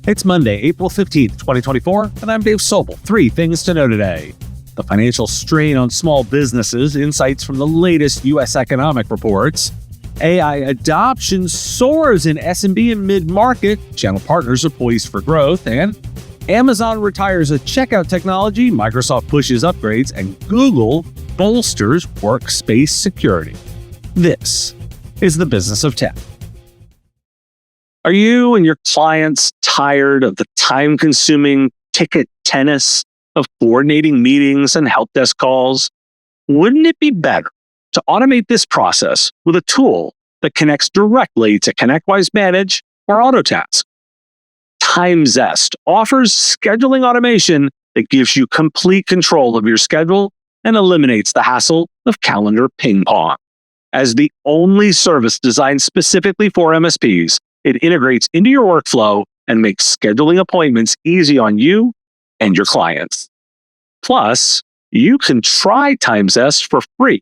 It's Monday, April 15th, 2024, and I'm Dave Sobel. 3 things to know today. The financial strain on small businesses, insights from the latest U.S. economic reports. AI adoption soars in SMB and mid-market. Channel partners are poised for growth. And Amazon retires a checkout technology, Microsoft pushes upgrades, and Google bolsters Workspace security. This is the business of tech. Are you and your clients tired of the time-consuming ticket tennis of coordinating meetings and help desk calls? Wouldn't it be better to automate this process with a tool that connects directly to ConnectWise Manage or AutoTask? TimeZest offers scheduling automation that gives you complete control of your schedule and eliminates the hassle of calendar ping pong. As the only service designed specifically for MSPs, it integrates into your workflow and makes scheduling appointments easy on you and your clients. Plus, you can try TimeZest for free.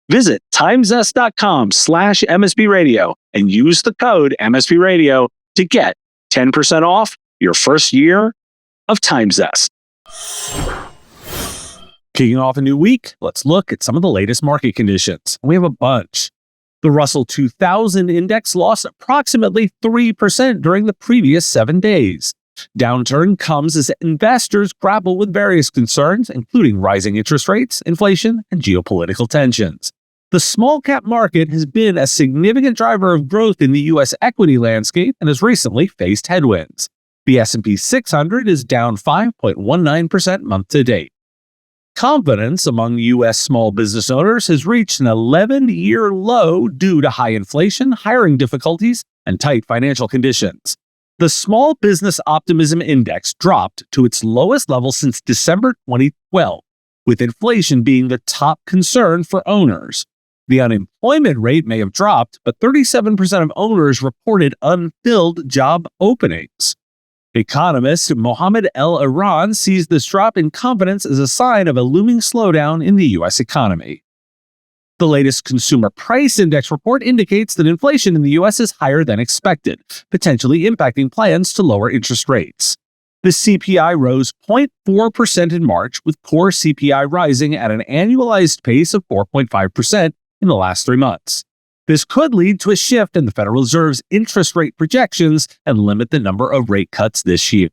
Visit timezest.com/MSBradio and use the code MSBradio to get 10% off your first year of TimeZest. Kicking off a new week, let's look at some of the latest market conditions. We have a bunch. The Russell 2000 index lost approximately 3% during the previous 7 days. Downturn comes as investors grapple with various concerns, including rising interest rates, inflation, and geopolitical tensions. The small cap market has been a significant driver of growth in the U.S. equity landscape and has recently faced headwinds. The S&P 600 is down 5.19% month to date. Confidence among U.S. small business owners has reached an 11-year low due to high inflation, hiring difficulties, and tight financial conditions. The Small Business Optimism Index dropped to its lowest level since December 2012, with inflation being the top concern for owners. The unemployment rate may have dropped, but 37% of owners reported unfilled job openings. Economist Mohammed El-Iran sees this drop in confidence as a sign of a looming slowdown in the U.S. economy. The latest Consumer Price Index report indicates that inflation in the U.S. is higher than expected, potentially impacting plans to lower interest rates. The CPI rose 0.4% in March, with core CPI rising at an annualized pace of 4.5% in the last 3 months. This could lead to a shift in the Federal Reserve's interest rate projections and limit the number of rate cuts this year.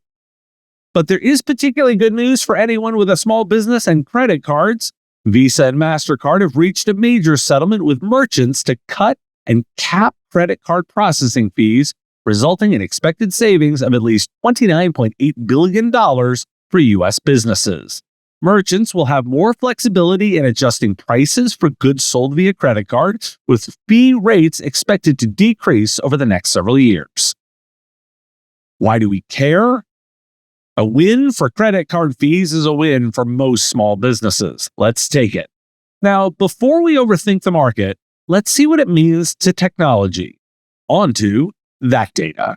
But there is particularly good news for anyone with a small business and credit cards. Visa and MasterCard have reached a major settlement with merchants to cut and cap credit card processing fees, resulting in expected savings of at least $29.8 billion for U.S. businesses. Merchants will have more flexibility in adjusting prices for goods sold via credit card, with fee rates expected to decrease over the next several years. Why do we care? A win for credit card fees is a win for most small businesses. Let's take it. Now, before we overthink the market, let's see what it means to technology. On to that data.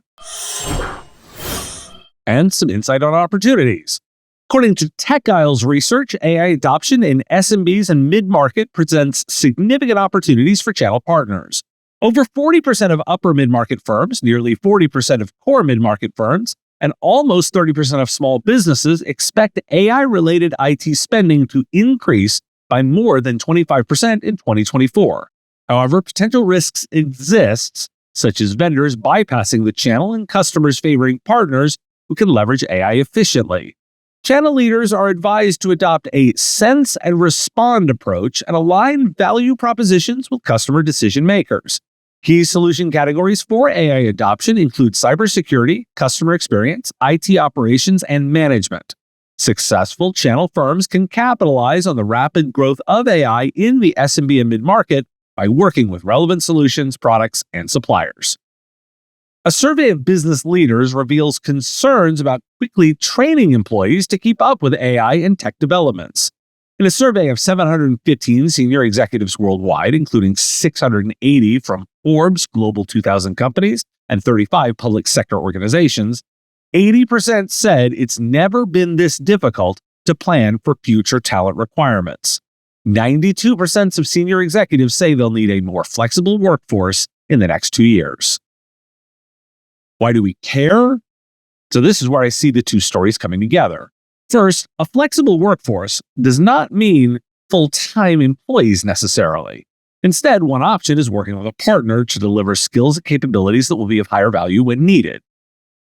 And some insight on opportunities. According to TechIsle's research, AI adoption in SMBs and mid-market presents significant opportunities for channel partners. Over 40% of upper mid-market firms, nearly 40% of core mid-market firms, and almost 30% of small businesses expect AI-related IT spending to increase by more than 25% in 2024. However, potential risks exist, such as vendors bypassing the channel and customers favoring partners who can leverage AI efficiently. Channel leaders are advised to adopt a sense and respond approach and align value propositions with customer decision makers. Key solution categories for AI adoption include cybersecurity, customer experience, IT operations, and management. Successful channel firms can capitalize on the rapid growth of AI in the SMB and mid-market by working with relevant solutions, products, and suppliers. A survey of business leaders reveals concerns about quickly training employees to keep up with AI and tech developments. In a survey of 715 senior executives worldwide, including 680 from Forbes Global 2000 companies and 35 public sector organizations, 80% said it's never been this difficult to plan for future talent requirements. 92% of senior executives say they'll need a more flexible workforce in the next 2 years. Why do we care? So this is where I see the two stories coming together. First, a flexible workforce does not mean full-time employees necessarily. Instead, one option is working with a partner to deliver skills and capabilities that will be of higher value when needed.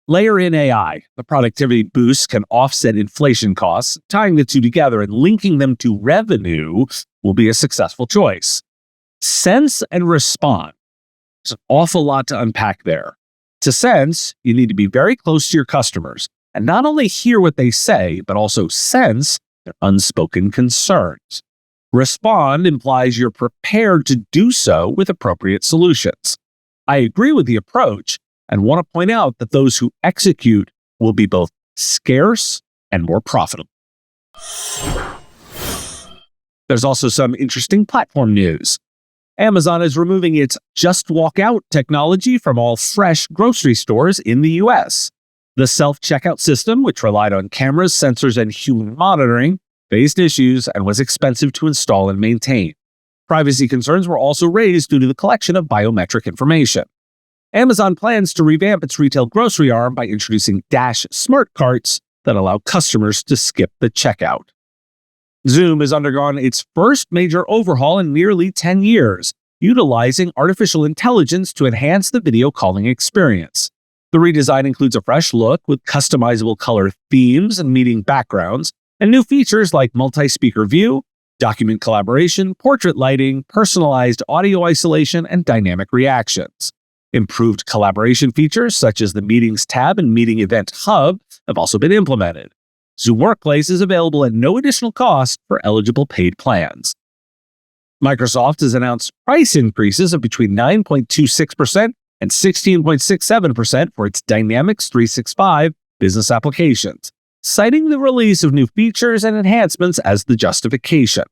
Layer in AI. The productivity boosts can offset inflation costs. Tying the two together and linking them to revenue will be a successful choice. Sense and respond. There's an awful lot to unpack there. To sense, you need to be very close to your customers and not only hear what they say, but also sense their unspoken concerns. Respond implies you're prepared to do so with appropriate solutions. I agree with the approach and want to point out that those who execute will be both scarce and more profitable. There's also some interesting platform news. Amazon is removing its Just Walk Out technology from all fresh grocery stores in the US. The self-checkout system, which relied on cameras, sensors, and human monitoring, faced issues and was expensive to install and maintain. Privacy concerns were also raised due to the collection of biometric information. Amazon plans to revamp its retail grocery arm by introducing Dash smart carts that allow customers to skip the checkout. Zoom has undergone its first major overhaul in nearly 10 years, utilizing artificial intelligence to enhance the video calling experience. The redesign includes a fresh look with customizable color themes and meeting backgrounds, and new features like multi-speaker view, document collaboration, portrait lighting, personalized audio isolation, and dynamic reactions. Improved collaboration features such as the Meetings tab and Meeting Event Hub have also been implemented. Zoom Workplace is available at no additional cost for eligible paid plans. Microsoft has announced price increases of between 9.26% and 16.67% for its Dynamics 365 business applications, citing the release of new features and enhancements as the justification.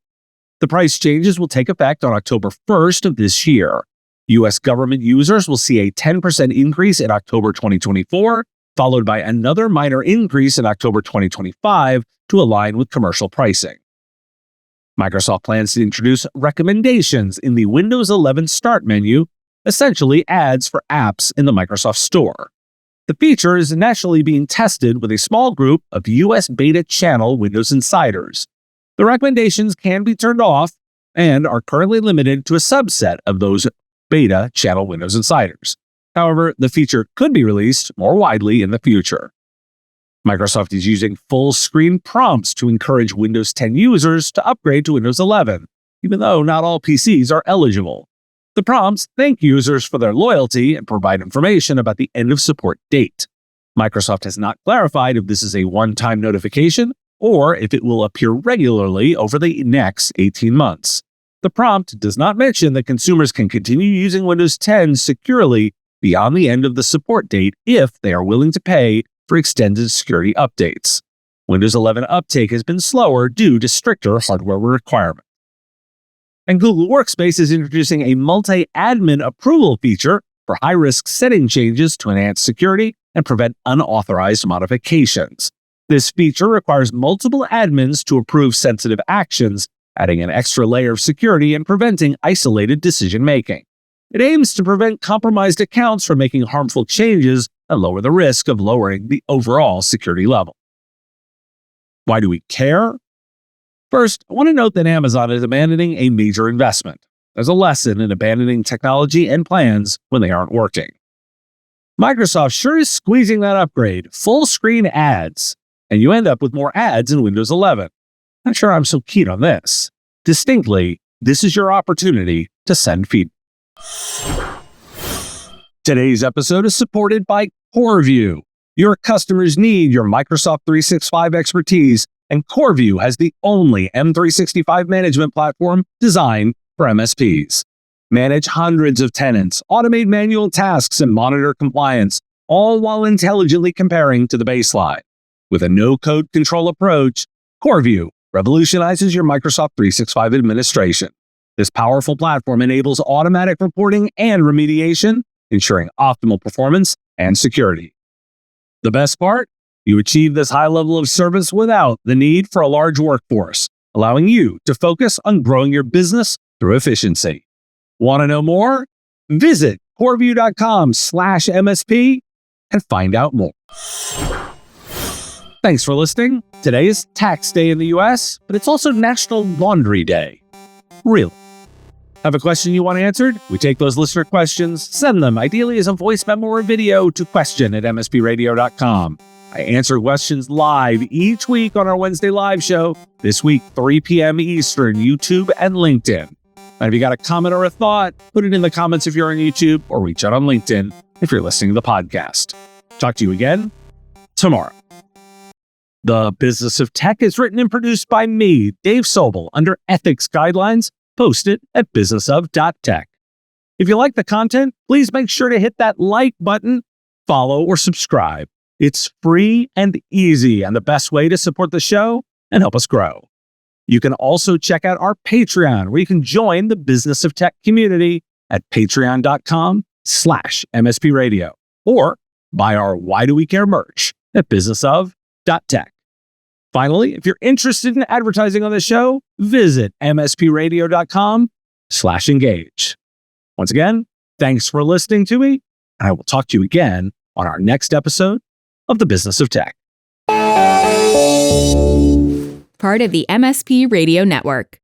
The price changes will take effect on October 1st of this year. U.S. government users will see a 10% increase in October 2024, followed by another minor increase in October 2025 to align with commercial pricing. Microsoft plans to introduce recommendations in the Windows 11 Start menu, essentially ads for apps in the Microsoft Store. The feature is initially being tested with a small group of US beta channel Windows insiders. The recommendations can be turned off and are currently limited to a subset of those beta channel Windows insiders. However, the feature could be released more widely in the future. Microsoft is using full-screen prompts to encourage Windows 10 users to upgrade to Windows 11, even though not all PCs are eligible. The prompts thank users for their loyalty and provide information about the end-of-support date. Microsoft has not clarified if this is a one-time notification or if it will appear regularly over the next 18 months. The prompt does not mention that consumers can continue using Windows 10 securely beyond the end of the support date if they are willing to pay for extended security updates. Windows 11 uptake has been slower due to stricter hardware requirements. And Google Workspace is introducing a multi-admin approval feature for high-risk setting changes to enhance security and prevent unauthorized modifications. This feature requires multiple admins to approve sensitive actions, adding an extra layer of security and preventing isolated decision-making. It aims to prevent compromised accounts from making harmful changes and lower the risk of lowering the overall security level. Why do we care? First, I want to note that Amazon is abandoning a major investment. There's a lesson in abandoning technology and plans when they aren't working. Microsoft sure is squeezing that upgrade, full-screen ads, and you end up with more ads in Windows 11. Not sure I'm so keen on this. Distinctly, this is your opportunity to send feedback. Today's episode is supported by CoreView. Your customers need your Microsoft 365 expertise, and CoreView has the only M365 management platform designed for MSPs. Manage hundreds of tenants, automate manual tasks, and monitor compliance, all while intelligently comparing to the baseline. With a no-code control approach, CoreView revolutionizes your Microsoft 365 administration. This powerful platform enables automatic reporting and remediation, ensuring optimal performance and security. The best part? You achieve this high level of service without the need for a large workforce, allowing you to focus on growing your business through efficiency. Want to know more? Visit coreview.com/MSP and find out more. Thanks for listening. Today is tax day in the US, but it's also National Laundry Day. Really? Have a question you want answered? We take those listener questions, send them, ideally as a voice memo or video, to question@mspradio.com. I answer questions live each week on our Wednesday live show, this week 3 p.m. Eastern, YouTube and LinkedIn. And if you got a comment or a thought, put it in the comments if you're on YouTube, or reach out on LinkedIn if you're listening to the podcast. Talk to you again tomorrow. The Business of Tech is written and produced by me, Dave Sobel, under ethics guidelines posted at businessof.tech. If you like the content, please make sure to hit that like button, follow, or subscribe. It's free and easy, and the best way to support the show and help us grow. You can also check out our Patreon, where you can join the Business of Tech community at patreon.com/MSP Radio, or buy our Why Do We Care merch at businessof.tech. Finally, if you're interested in advertising on the show, visit mspradio.com/engage. Once again, thanks for listening to me, and I will talk to you again on our next episode of The Business of Tech. Part of the MSP Radio Network.